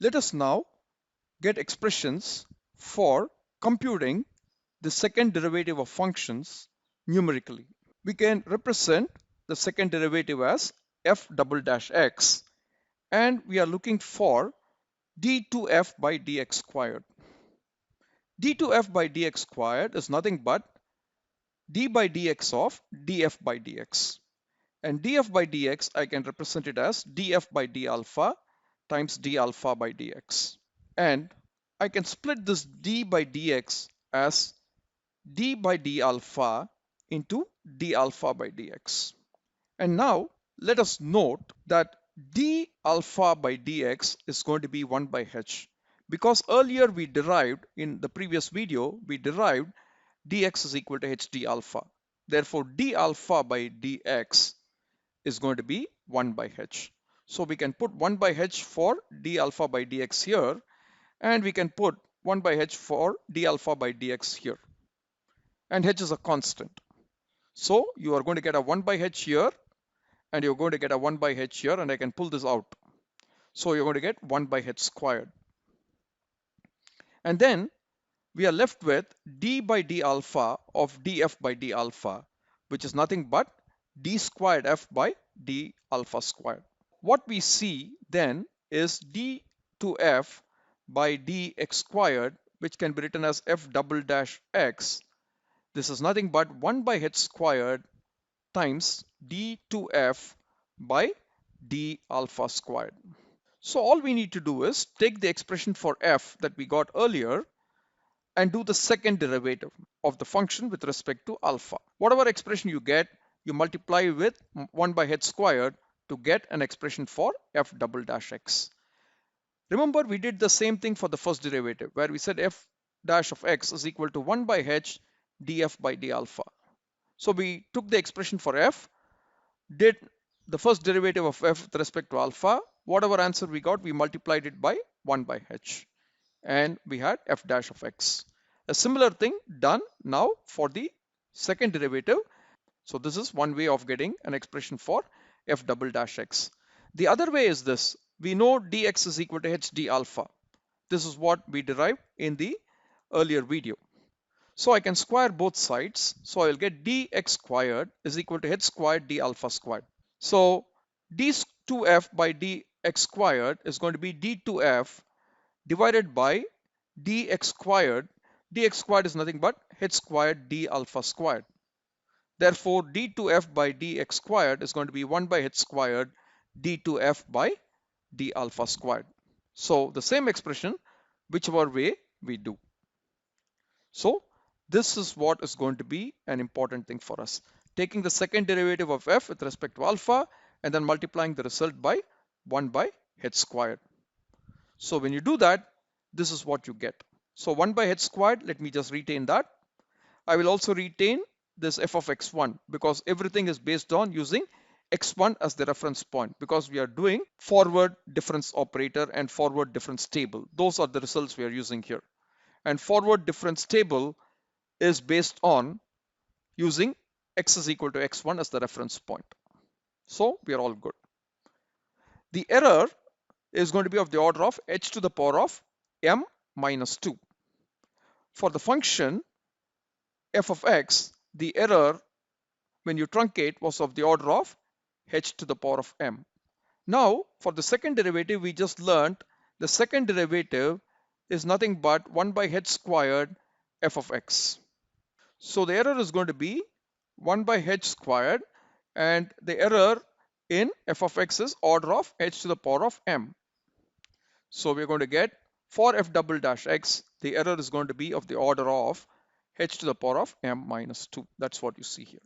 Let us now get expressions for computing the second derivative of functions numerically. We can represent the second derivative as f double dash x, and we are looking for d2f by dx squared. d2f by dx squared is nothing but d by dx of df by dx. And df by dx, I can represent it as df by d alpha times d alpha by dx. And I can split this d by dx as d by d alpha into d alpha by dx. And now let us note that d alpha by dx is going to be 1 by h, because earlier we derived, in the previous video, we derived dx is equal to h d alpha. Therefore, d alpha by dx is going to be 1 by h. So we can put 1 by h for d alpha by dx here, and we can put 1 by h for d alpha by dx here. And h is a constant. So you are going to get a 1 by h here, and you're going to get a 1 by h here, and I can pull this out. So you're going to get 1 by h squared. And then we are left with d by d alpha of df by d alpha, which is nothing but d squared f by d alpha squared. What we see then is d to f by dx squared, which can be written as f double dash x. This is nothing but 1 by h squared times d to f by d alpha squared. So all we need to do is take the expression for f that we got earlier and do the second derivative of the function with respect to alpha. Whatever expression you get, you multiply with 1 by h squared to get an expression for f double dash x. Remember, we did the same thing for the first derivative, where we said f dash of x is equal to 1 by h df by d alpha. So we took the expression for f, did the first derivative of f with respect to alpha. Whatever answer we got, we multiplied it by 1 by h, and we had f dash of x. A similar thing done now for the second derivative. So this is one way of getting an expression for f double dash x. The other way is this. We know dx is equal to h d alpha. This is what we derived in the earlier video. So I can square both sides. So I will get dx squared is equal to h squared d alpha squared. So d2f by dx squared is going to be d2f divided by dx squared. Dx squared is nothing but h squared d alpha squared. Therefore, d2f by dx squared is going to be 1 by h squared d2f by d alpha squared. So the same expression, whichever way we do. So this is what is going to be an important thing for us. Taking the second derivative of f with respect to alpha and then multiplying the result by 1 by h squared. So when you do that, this is what you get. So 1 by h squared, let me just retain that. I will also retain this f of x1 because everything is based on using x1 as the reference point, because we are doing forward difference operator and forward difference table. Those are the results we are using here. And forward difference table is based on using x is equal to x1 as the reference point. So we are all good. The error is going to be of the order of h to the power of m minus 2. For the function f of x, the error when you truncate was of the order of h to the power of m. Now for the second derivative, we just learned the second derivative is nothing but 1 by h squared f of x. So the error is going to be 1 by h squared, and the error in f of x is order of h to the power of m. So we're going to get for f double dash x, the error is going to be of the order of h to the power of m minus 2. That's what you see here.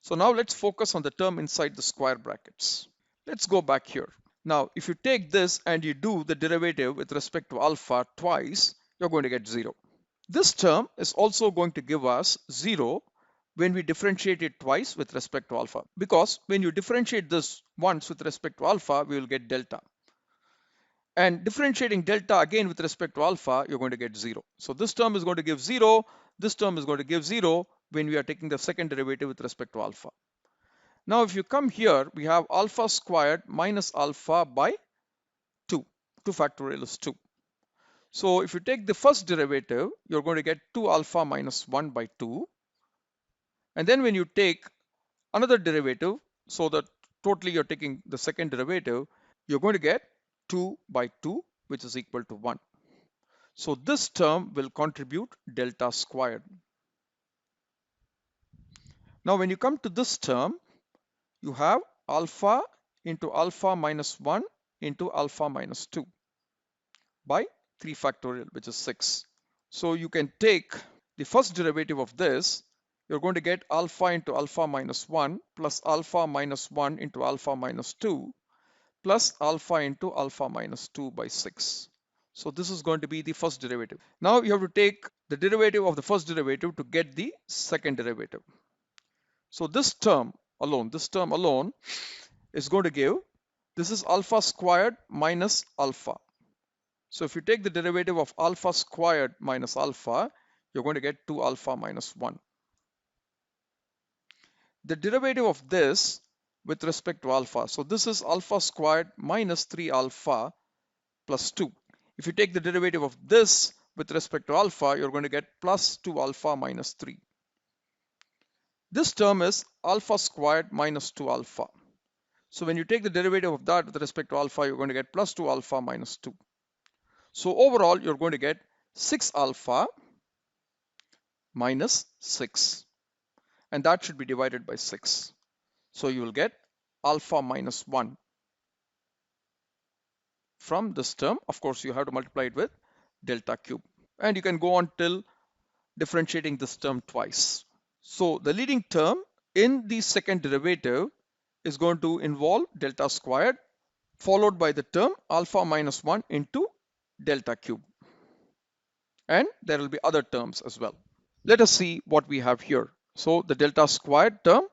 So now let's focus on the term inside the square brackets. Let's go back here. Now, if you take this and you do the derivative with respect to alpha twice, you're going to get 0. This term is also going to give us 0 when we differentiate it twice with respect to alpha, because when you differentiate this once with respect to alpha, we will get delta. And differentiating delta again with respect to alpha, you're going to get 0. So this term is going to give 0. This term is going to give 0 when we are taking the second derivative with respect to alpha. Now, if you come here, we have alpha squared minus alpha by 2. 2 factorial is 2. So if you take the first derivative, you're going to get 2 alpha minus 1 by 2. And then when you take another derivative, so that totally you're taking the second derivative, you're going to get 2 by 2, which is equal to 1. So this term will contribute delta squared. Now when you come to this term, you have alpha into alpha minus 1 into alpha minus 2 by 3 factorial, which is 6. So you can take the first derivative of this. You're going to get alpha into alpha minus 1 plus alpha minus 1 into alpha minus 2 plus alpha into alpha minus 2 by 6. So this is going to be the first derivative. Now you have to take the derivative of the first derivative to get the second derivative. So this term alone is going to give, this is alpha squared minus alpha. So if you take the derivative of alpha squared minus alpha, you're going to get 2 alpha minus 1. The derivative of this with respect to alpha, so this is alpha squared minus 3 alpha plus 2. If you take the derivative of this with respect to alpha, you're going to get plus 2 alpha minus 3. This term is alpha squared minus 2 alpha. So when you take the derivative of that with respect to alpha, you're going to get plus 2 alpha minus 2. So overall, you're going to get 6 alpha minus 6. And that should be divided by 6. So you will get alpha minus 1 from this term. Of course, you have to multiply it with delta cube. And you can go on till differentiating this term twice. So the leading term in the second derivative is going to involve delta squared, followed by the term alpha minus 1 into delta cube. And there will be other terms as well. Let us see what we have here. So the delta squared term,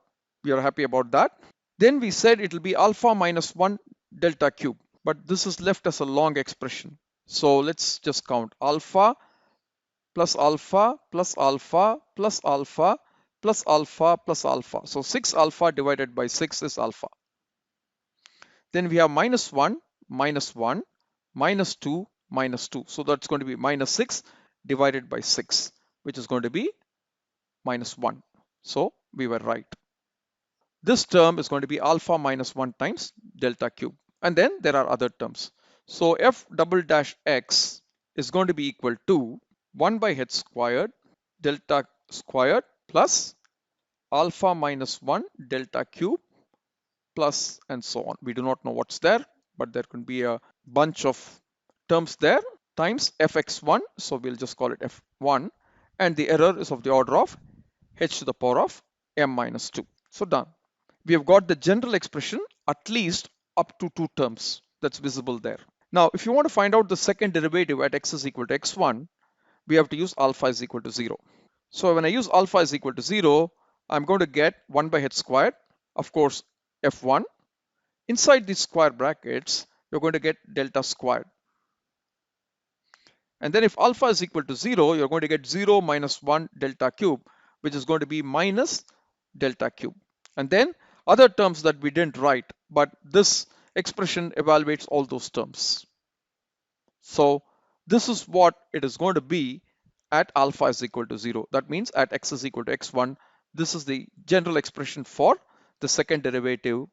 we are happy about that. Then we said it will be alpha minus 1 delta cube, but this is left as a long expression. So let's just count alpha plus alpha plus alpha plus alpha plus alpha plus alpha. So 6 alpha divided by 6 is alpha. Then we have minus 1, minus 1, minus 2, minus 2. So that's going to be minus 6 divided by 6, which is going to be minus 1. So we were right. This term is going to be alpha minus 1 times delta cube. And then there are other terms. So f double dash x is going to be equal to 1 by h squared delta squared plus alpha minus 1 delta cube plus and so on. We do not know what's there, but there can be a bunch of terms there times fx1. So we'll just call it f1. And the error is of the order of h to the power of m minus 2. So done. We have got the general expression at least up to 2 terms that's visible there. Now, if you want to find out the second derivative at x is equal to x1, we have to use alpha is equal to 0. So when I use alpha is equal to 0, I'm going to get 1 by h squared, of course, f1. Inside these square brackets, you're going to get delta squared. And then if alpha is equal to 0, you're going to get 0 minus 1 delta cube, which is going to be minus delta cube. And then other terms that we didn't write, but this expression evaluates all those terms. So this is what it is going to be at alpha is equal to 0. That means at x is equal to x1, this is the general expression for the second derivative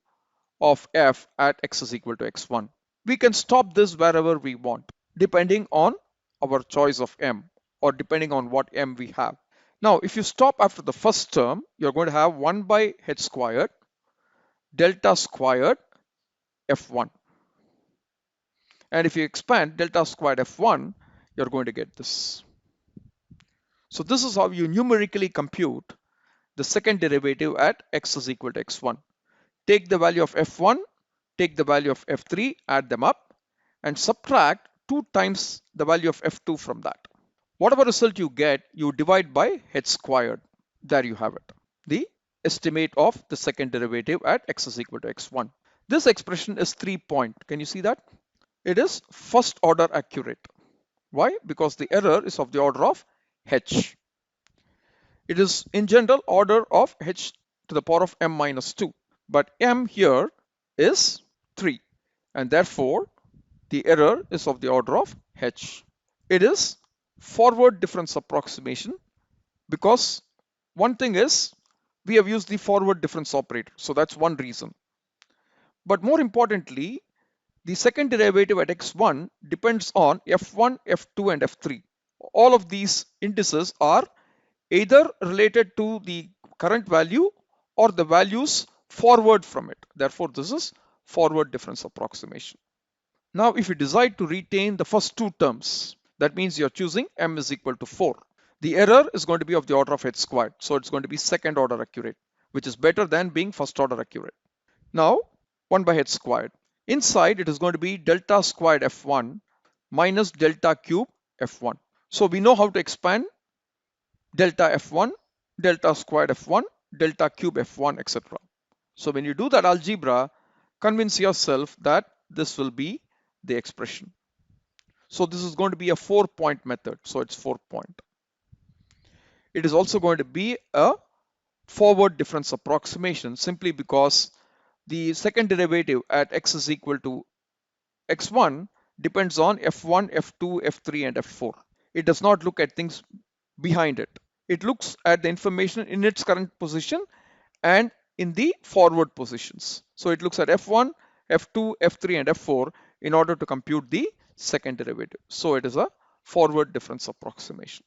of f at x is equal to x1. We can stop this wherever we want, depending on our choice of m or depending on what m we have. Now, if you stop after the first term, you're going to have 1 by h squared delta squared f1. And if you expand delta squared f1, you're going to get this. So this is how you numerically compute the second derivative at x is equal to x1. Take the value of f1, take the value of f3, add them up, and subtract 2 times the value of f2 from that. Whatever result you get, you divide by h squared. There you have it. The estimate of the second derivative at x is equal to x1. This expression is 3-point. Can you see that? It is first order accurate. Why? Because the error is of the order of h. It is in general order of h to the power of m minus 2. But m here is 3. And therefore, the error is of the order of h. It is forward difference approximation because one thing is we have used the forward difference operator. So that's one reason. But more importantly, the second derivative at x1 depends on f1, f2 and f3. All of these indices are either related to the current value or the values forward from it. Therefore, this is forward difference approximation. Now, if you decide to retain the first two terms, that means you're choosing m is equal to 4. The error is going to be of the order of h squared. So it's going to be second order accurate, which is better than being first order accurate. Now, 1 by h squared. Inside, it is going to be delta squared f1 minus delta cube f1. So we know how to expand delta f1, delta squared f1, delta cube f1, etc. So when you do that algebra, convince yourself that this will be the expression. So this is going to be a 4-point method. So it's 4-point. It is also going to be a forward difference approximation simply because the second derivative at x is equal to x1 depends on f1, f2, f3 and f4. It does not look at things behind it. It looks at the information in its current position and in the forward positions. So it looks at f1, f2, f3 and f4 in order to compute the second derivative. So it is a forward difference approximation.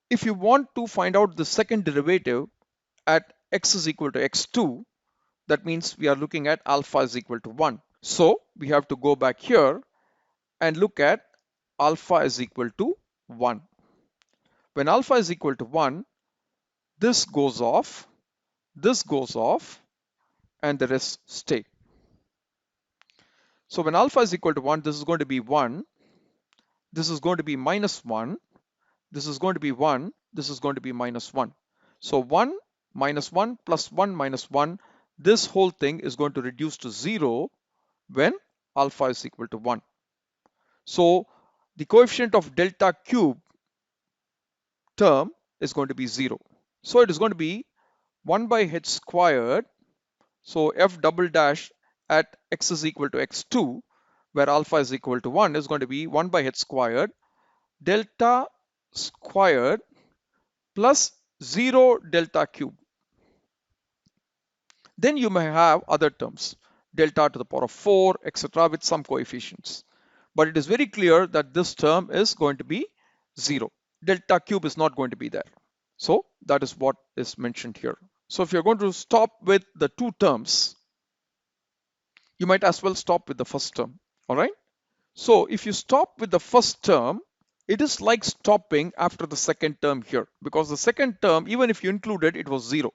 If you want to find out the second derivative at x is equal to x2, that means we are looking at alpha is equal to 1. So we have to go back here and look at alpha is equal to 1. When alpha is equal to 1, this goes off, and the rest stay. So when alpha is equal to 1, this is going to be 1, this is going to be minus 1, this is going to be 1, this is going to be minus 1. So 1 minus 1 plus 1 minus 1, this whole thing is going to reduce to 0 when alpha is equal to 1. So the coefficient of delta cube term is going to be 0. So it is going to be 1 by h squared. So f double dash at x is equal to x2, where alpha is equal to 1, is going to be 1 by h squared delta squared plus 0 delta cube. Then you may have other terms, delta to the power of 4, etc. with some coefficients. But it is very clear that this term is going to be 0. Delta cube is not going to be there. So that is what is mentioned here. So if you're going to stop with the two terms, you might as well stop with the first term. All right. So if you stop with the first term, it is like stopping after the second term here, because the second term, even if you included, it was 0.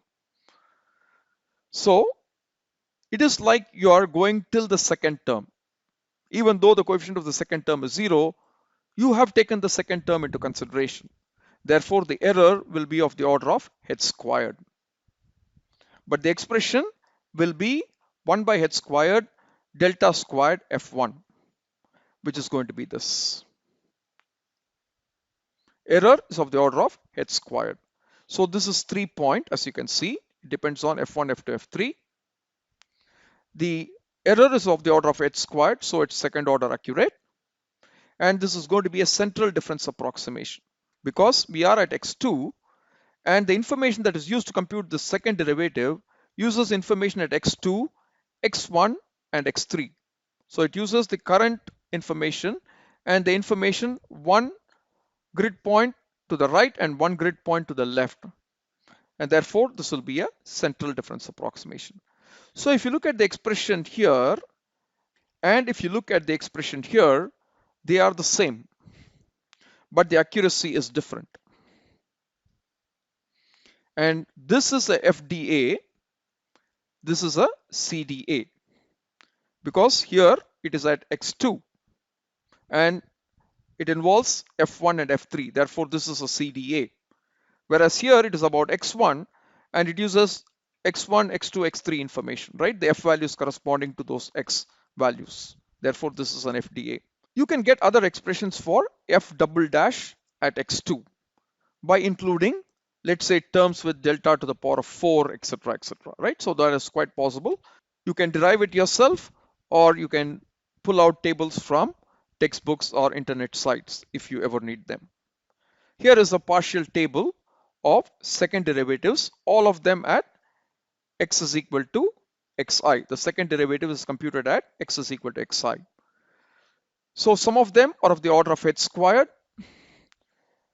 So it is like you are going till the second term. Even though the coefficient of the second term is 0, you have taken the second term into consideration. Therefore, the error will be of the order of h squared. But the expression will be 1 by h squared delta squared f1, which is going to be this. Error is of the order of h squared. So this is 3-point, as you can see. It depends on f1, f2, f3. The error is of the order of h squared, so it's second order accurate. And this is going to be a central difference approximation because we are at x2 and the information that is used to compute the second derivative uses information at x2, x1 and x3. So it uses the current information and the information one grid point to the right and one grid point to the left. And therefore, this will be a central difference approximation. So if you look at the expression here, and if you look at the expression here, they are the same, but the accuracy is different. And this is a FDA, this is a CDA, because here it is at x2 and it involves f1 and f3. Therefore, this is a CDA. Whereas here it is about x1 and it uses x1, x2, x3 information, right? The f values corresponding to those x values. Therefore, this is an FDA. You can get other expressions for f double dash at x2 by including, let's say, terms with delta to the power of 4, etc., etc., right? So that is quite possible. You can derive it yourself or you can pull out tables from textbooks or internet sites if you ever need them. Here is a partial table of second derivatives, all of them at x is equal to xi. The second derivative is computed at x is equal to xi. So some of them are of the order of h squared.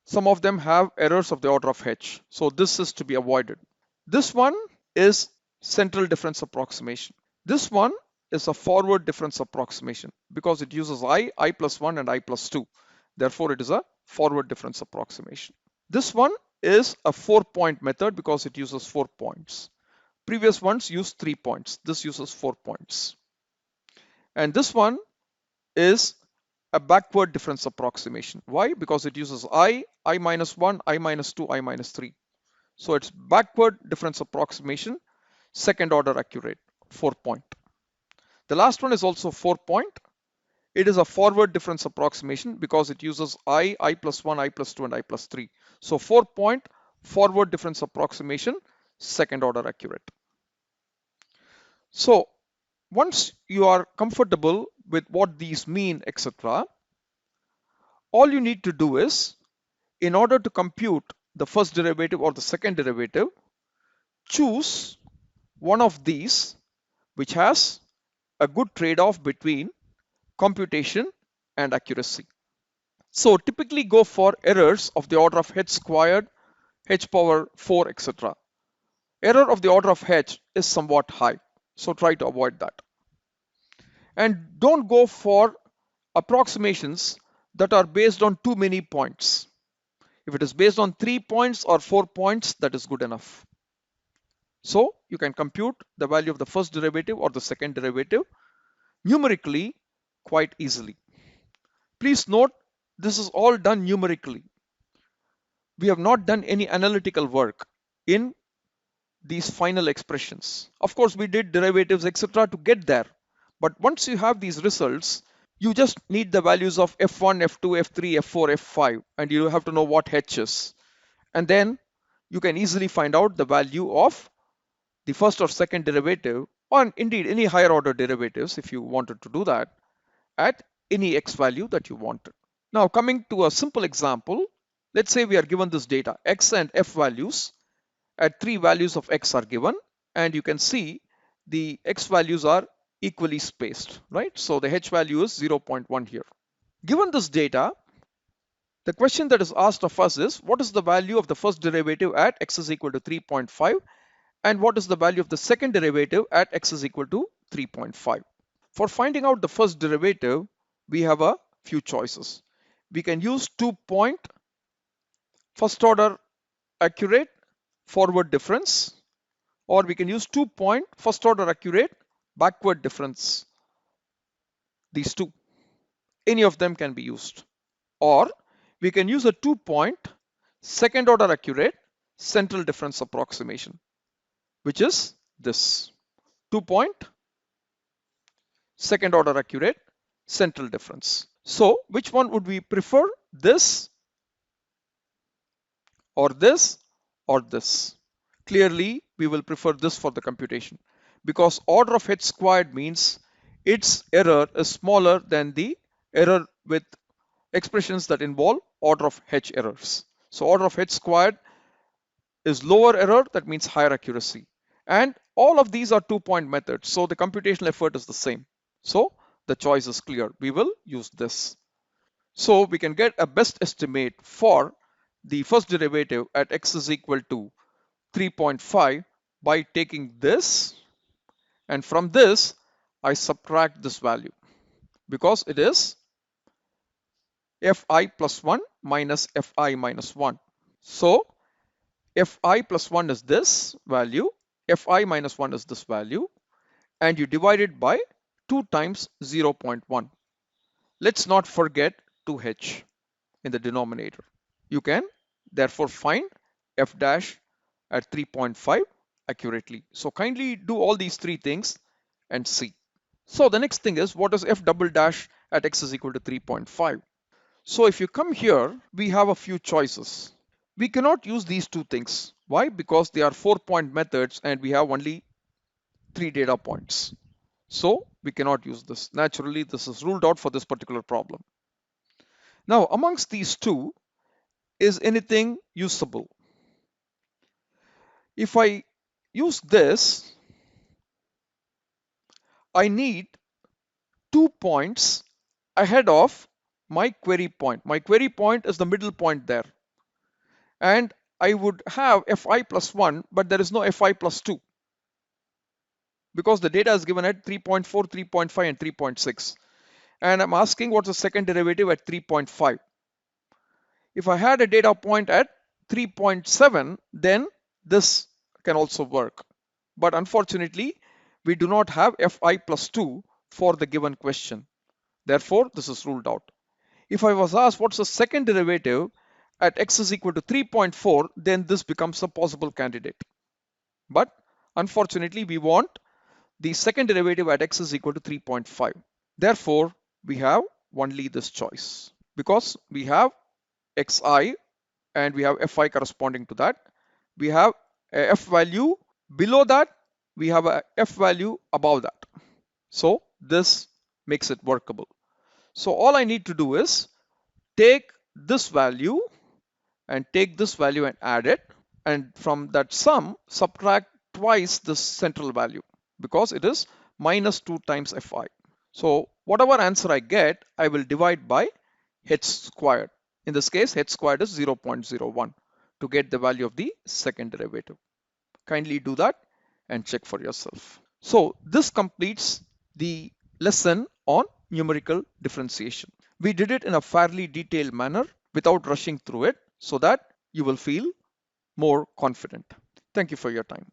Some of them have errors of the order of h. So this is to be avoided. This one is central difference approximation. This one is a forward difference approximation because it uses I plus 1 and I plus 2. Therefore, it is a forward difference approximation. This one is a 4-point method because it uses 4 points. Previous ones use 3 points. This uses 4 points. And this one is a backward difference approximation. Why? Because it uses I minus 1, I minus 2, I minus 3. So it's backward difference approximation, second order accurate, 4-point. The last one is also 4-point. It is a forward difference approximation because it uses I plus 1, I plus 2, and I plus 3. So 4-point forward difference approximation, second order accurate. So once you are comfortable with what these mean, etc., all you need to do is, in order to compute the first derivative or the second derivative, choose one of these which has a good trade-off between computation and accuracy. So typically go for errors of the order of h squared, h power 4, etc. Error of the order of h is somewhat high, so try to avoid that. And don't go for approximations that are based on too many points. If it is based on 3 points or 4 points, that is good enough. So you can compute the value of the first derivative or the second derivative numerically quite easily. Please note, this is all done numerically. We have not done any analytical work in these final expressions. Of course, we did derivatives, etc. to get there. But once you have these results, you just need the values of f1, f2, f3, f4, f5, and you have to know what h is. And then you can easily find out the value of the first or second derivative, or indeed any higher order derivatives if you wanted to do that, at any x value that you wanted. Now coming to a simple example, let's say we are given this data, x and f values at 3 values of x are given, and you can see the x values are equally spaced, right? So the h value is 0.1 here. Given this data, the question that is asked of us is, what is the value of the first derivative at x is equal to 3.5, and what is the value of the second derivative at x is equal to 3.5? For finding out the first derivative, we have a few choices. We can use 2-point first order accurate forward difference, or we can use 2-point first order accurate backward difference. These two, any of them can be used. Or we can use a 2-point second order accurate central difference approximation, which is this 2-point second order accurate central difference. So which one would we prefer, this or this or this? Clearly we will prefer this for the computation, because order of h squared means its error is smaller than the error with expressions that involve order of h errors. So order of h squared is lower error, that means higher accuracy. And all of these are 2-point methods, so the computational effort is the same. So the choice is clear, we will use this. So we can get a best estimate for the first derivative at x is equal to 3.5 by taking this, and from this I subtract this value because it is fi plus 1 minus fi minus 1. So fi plus 1 is this value, fi minus 1 is this value, and you divide it by 2 times 0.1. Let's not forget 2h in the denominator. You can therefore find f dash at 3.5 accurately. So kindly do all these 3 things and see. So the next thing is, what is f double dash at x is equal to 3.5? So if you come here, we have a few choices. We cannot use these 2 things. Why? Because they are 4-point methods and we have only 3 data points. So we cannot use this. Naturally, this is ruled out for this particular problem. Now, amongst these two, is anything usable? If I use this, I need 2 points ahead of my query point. My query point is the middle point there. And I would have fi plus 1, but there is no fi plus 2 because the data is given at 3.4, 3.5, and 3.6. And I'm asking what's the second derivative at 3.5. If I had a data point at 3.7, then this can also work. But unfortunately, we do not have fi plus 2 for the given question. Therefore, this is ruled out. If I was asked what's the second derivative at x is equal to 3.4, then this becomes a possible candidate. But unfortunately, we want the second derivative at x is equal to 3.5. Therefore, we have only this choice because we have xi and we have fi corresponding to that. We have a f value below that. We have a f value above that. So this makes it workable. So all I need to do is take this value and take this value and add it. And from that sum, subtract twice this central value because it is minus 2 times fi. So whatever answer I get, I will divide by h squared. In this case, h squared is 0.01 to get the value of the second derivative. Kindly do that and check for yourself. So this completes the lesson on numerical differentiation. We did it in a fairly detailed manner without rushing through it so that you will feel more confident. Thank you for your time.